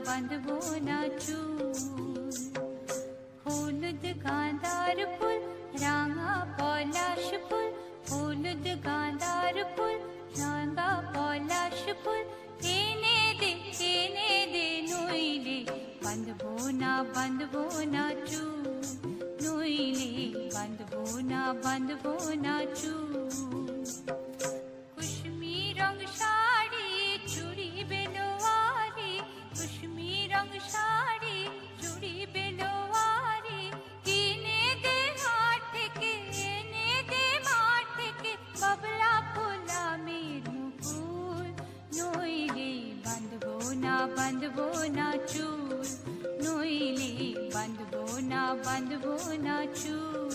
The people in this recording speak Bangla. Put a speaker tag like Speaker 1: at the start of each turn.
Speaker 1: বাঁধবো না চুল। হলুদ গাঁদার ফুল, রাঙা পলাশ ফুল, হলুদ গাঁদার ফুল, রাঙা পলাশ ফুল, এনে দে নইলে বাঁধবো না চুল, নইলে বাঁধবো না চুল। কুসুমি রং শাড়ি চুড়ি বেলোয়ারি, কুসুমি রং শাড়ি চুড়ি বেলোয়ারি, কিনে দে হাট থেকে, এনে দে মাঠ থেকে, বাবলা ফুলা মের মুকুল, নইলে বাঁধবো না চুল, নইলে বাঁধবো না চুল।